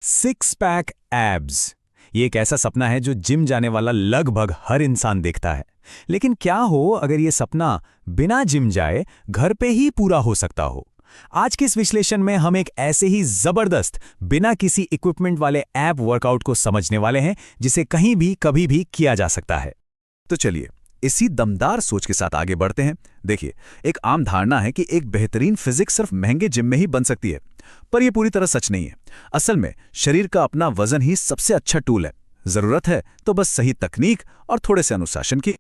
Six pack abs, ये एक ऐसा सपना है जो जिम जाने वाला लगभग हर इंसान देखता है। लेकिन क्या हो अगर ये सपना बिना जिम जाए घर पे ही पूरा हो सकता हो? आज के इस विश्लेषण में हम एक ऐसे ही जबरदस्त बिना किसी इक्विपमेंट वाले ऐप वर्कआउट को समझने वाले हैं जिसे कहीं भी कभी भी किया जा सकता है। तो चलिए इसी दमदार सोच के साथ आगे बढ़ते हैं। देखिए, एक आम धारणा है कि एक बेहतरीन फिजिक्स सिर्फ महंगे जिम में ही बन सकती है, पर यह पूरी तरह सच नहीं है। असल में शरीर का अपना वजन ही सबसे अच्छा टूल है। जरूरत है तो बस सही तकनीक और थोड़े से अनुशासन की।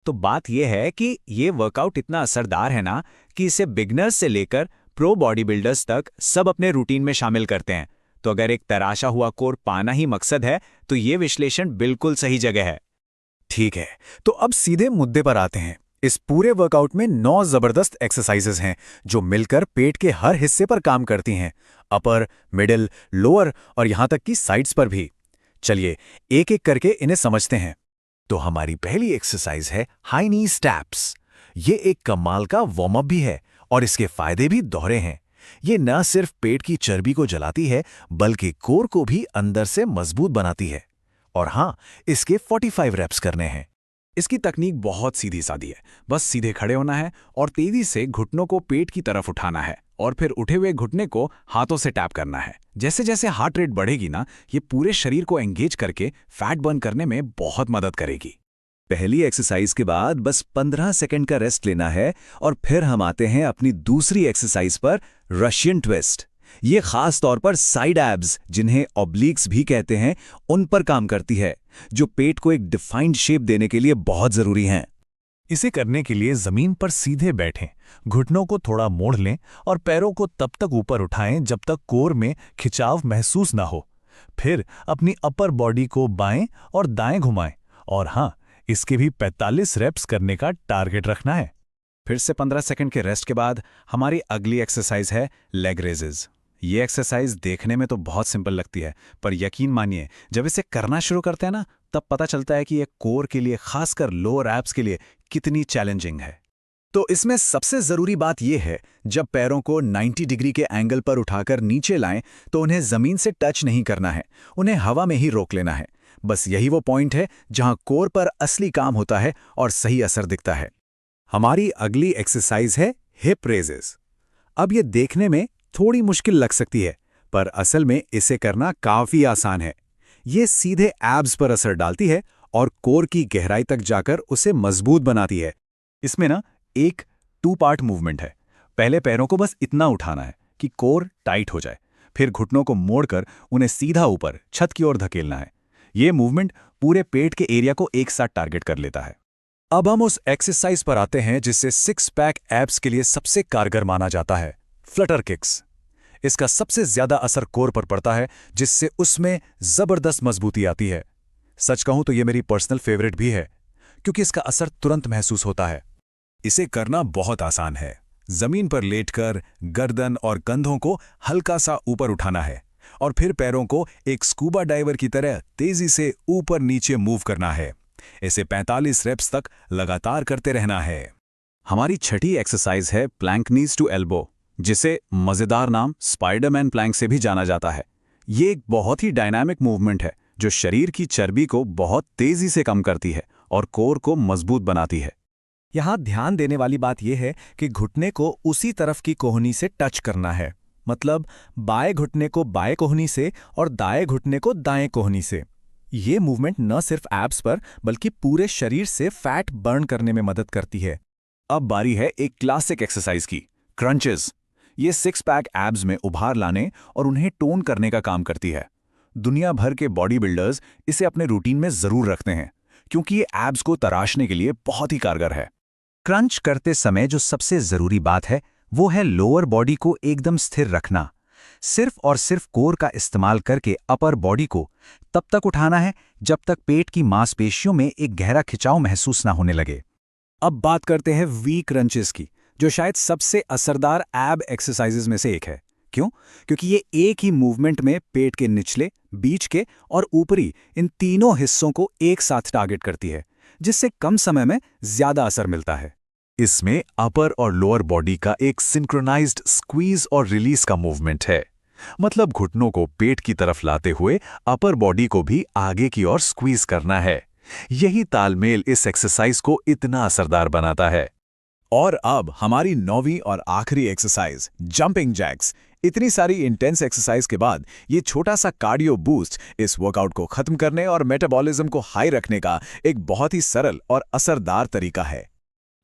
तो बात यह है कि ये वर्कआउट इतना असरदार है ना कि इसे बिगनर्स से लेकर प्रो बॉडी बिल्डर्स तक सब अपने रूटीन में शामिल करते हैं। तो अगर एक तराशा हुआ कोर पाना ही मकसद है तो ये विश्लेषण बिल्कुल सही जगह है। ठीक है, तो अब सीधे मुद्दे पर आते हैं। इस पूरे वर्कआउट में 9 जबरदस्त एक्सरसाइजेज हैं जो मिलकर पेट के हर हिस्से पर काम करती हैं, अपर, मिडिल, लोअर और यहां तक कि साइड्स पर भी। चलिए एक एक करके इन्हें समझते हैं। तो हमारी पहली एक्सरसाइज है हाई नी स्टैप्स। ये एक कमाल का वार्म अप भी है और इसके फायदे भी दोहरे हैं। ये न सिर्फ पेट की चर्बी को जलाती है बल्कि कोर को भी अंदर से मजबूत बनाती है। और हाँ, इसके 45 रेप्स करने हैं। इसकी तकनीक बहुत सीधी सादी है। बस सीधे खड़े होना है और तेजी से घुटनों को पेट की तरफ उठाना है और फिर उठे हुए घुटने को हाथों से टैप करना है। जैसे जैसे हार्ट रेट बढ़ेगी ना, ये पूरे शरीर को एंगेज करके फैट बर्न करने में बहुत मदद करेगी। पहली एक्सरसाइज के बाद बस 15 सेकंड का रेस्ट लेना है और फिर हम आते हैं अपनी दूसरी एक्सरसाइज पर, रशियन ट्विस्ट। ये खास तौर पर साइड एब्स, जिन्हें ऑब्लिक्स भी कहते हैं, उन पर काम करती है, जो पेट को एक डिफाइंड शेप देने के लिए बहुत जरूरी हैं। इसे करने के लिए जमीन पर सीधे बैठें, घुटनों को थोड़ा मोड़ लें और पैरों को तब तक ऊपर उठाएं जब तक कोर में खिंचाव महसूस ना हो। फिर अपनी अपर बॉडी को बाएं और दाएं घुमाएं और हाँ, इसके भी 45 रेप्स करने का टारगेट रखना है। फिर से 15 सेकंड के रेस्ट के बाद हमारी अगली एक्सरसाइज है लेग रेजेस। ये एक्सरसाइज देखने में तो बहुत सिंपल लगती है, पर यकीन मानिए जब इसे करना शुरू करते हैं ना, तब पता चलता है कि ये कोर के लिए, खासकर लोअर एब्स के लिए कितनी चैलेंजिंग है। तो इसमें सबसे जरूरी बात यह है, जब पैरों को 90 डिग्री के एंगल पर उठाकर नीचे लाएं तो उन्हें जमीन से टच नहीं करना है, उन्हें हवा में ही रोक लेना है। बस यही वो पॉइंट है जहां कोर पर असली काम होता है और सही असर दिखता है। हमारी अगली एक्सरसाइज है हिप रेजेस। अब ये देखने में थोड़ी मुश्किल लग सकती है, पर असल में इसे करना काफी आसान है। ये सीधे एब्स पर असर डालती है और कोर की गहराई तक जाकर उसे मजबूत बनाती है। इसमें ना एक 2 पार्ट मूवमेंट है। पहले पैरों को बस इतना उठाना है कि कोर टाइट हो जाए, फिर घुटनों को मोड़कर उन्हें सीधा ऊपर छत की ओर धकेलना है। ये मूवमेंट पूरे पेट के एरिया को एक साथ टारगेट कर लेता है। अब हम उस एक्सरसाइज पर आते हैं जिससे 6 पैक एब्स के लिए सबसे कारगर माना जाता है, फ्लटर किक्स। इसका सबसे ज्यादा असर कोर पर पड़ता है, जिससे उसमें जबरदस्त मजबूती आती है। सच कहूं तो ये मेरी पर्सनल फेवरेट भी है, क्योंकि इसका असर तुरंत महसूस होता है। इसे करना बहुत आसान है। जमीन पर लेटकर गर्दन और कंधों को हल्का सा ऊपर उठाना है और फिर पैरों को एक स्कूबा डाइवर की तरह तेजी से ऊपर नीचे मूव करना है। इसे 45 रेप्स तक लगातार करते रहना है। हमारी छठी एक्सरसाइज है प्लैंक नीज टू एल्बो, जिसे मजेदार नाम स्पाइडरमैन प्लैंक से भी जाना जाता है। ये एक बहुत ही डायनामिक मूवमेंट है जो शरीर की चर्बी को बहुत तेजी से कम करती है और कोर को मजबूत बनाती है। यहाँ ध्यान देने वाली बात यह है कि घुटने को उसी तरफ की कोहनी से टच करना है, मतलब बाएं घुटने को बाएं कोहनी से और दाएं घुटने को दाएं कोहनी से। ये मूवमेंट न सिर्फ एब्स पर बल्कि पूरे शरीर से फैट बर्न करने में मदद करती है। अब बारी है एक क्लासिक एक्सरसाइज की, क्रंचेस। ये 6 पैक एब्स में उभार लाने और उन्हें टोन करने का काम करती है। दुनिया भर के बॉडी बिल्डर्स इसे अपने रूटीन में जरूर रखते हैं, क्योंकि ये एब्स को तराशने के लिए बहुत ही कारगर है। क्रंच करते समय जो सबसे जरूरी बात है वो है लोअर बॉडी को एकदम स्थिर रखना। सिर्फ और सिर्फ कोर का इस्तेमाल करके अपर बॉडी को तब तक उठाना है जब तक पेट की मांसपेशियों में एक गहरा खिंचाव महसूस ना होने लगे। अब बात करते हैं वी क्रंचेस की, जो शायद सबसे असरदार एब एक्सरसाइजेज में से एक है। क्यों? क्योंकि ये एक ही मूवमेंट में पेट के निचले, बीच के और ऊपरी इन तीनों हिस्सों को एक साथ टारगेट करती है, जिससे कम समय में ज्यादा असर मिलता है। इसमें अपर और लोअर बॉडी का एक सिंक्रोनाइज्ड स्क्वीज और रिलीज का मूवमेंट है। मतलब घुटनों को पेट की तरफ लाते हुए अपर बॉडी को भी आगे की ओर स्क्वीज करना है। यही तालमेल इस एक्सरसाइज को इतना असरदार बनाता है। और अब हमारी 9वीं और आखिरी एक्सरसाइज जंपिंग जैक्स। इतनी सारी इंटेंस एक्सरसाइज के बाद ये छोटा सा कार्डियो बूस्ट इस वर्कआउट को खत्म करने और मेटाबॉलिज्म को हाई रखने का एक बहुत ही सरल और असरदार तरीका है।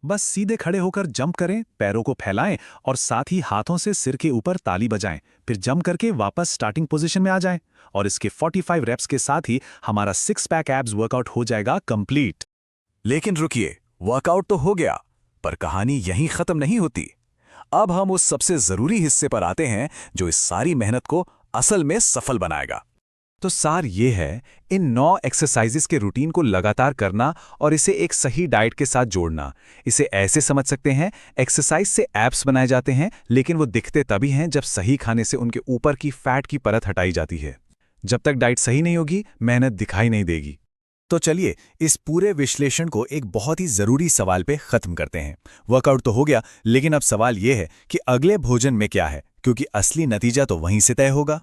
बस सीधे खड़े होकर जंप करें, पैरों को फैलाएं और साथ ही हाथों से सिर के ऊपर ताली बजाएं, फिर जंप करके वापस स्टार्टिंग पोजीशन में आ जाएं और इसके 45 रेप्स के साथ ही हमारा 6 पैक एब्स वर्कआउट हो जाएगा कंप्लीट। लेकिन रुकिए, वर्कआउट तो हो गया, पर कहानी यहीं खत्म नहीं होती। अब हम उस सबसे जरूरी हिस्से पर आते हैं जो इस सारी मेहनत को असल में सफल बनाएगा। तो सार ये है, इन 9 एक्सरसाइजेस के रूटीन को लगातार करना और इसे एक सही डाइट के साथ जोड़ना। इसे ऐसे समझ सकते हैं, एक्सरसाइज से एब्स बनाए जाते हैं, लेकिन वो दिखते तभी हैं जब सही खाने से उनके ऊपर की फैट की परत हटाई जाती है। जब तक डाइट सही नहीं होगी, मेहनत दिखाई नहीं देगी। तो चलिए इस पूरे विश्लेषण को एक बहुत ही जरूरी सवाल पे खत्म करते हैं। वर्कआउट तो हो गया, लेकिन अब सवाल यह है कि अगले भोजन में क्या है, क्योंकि असली नतीजा तो वहीं से तय होगा।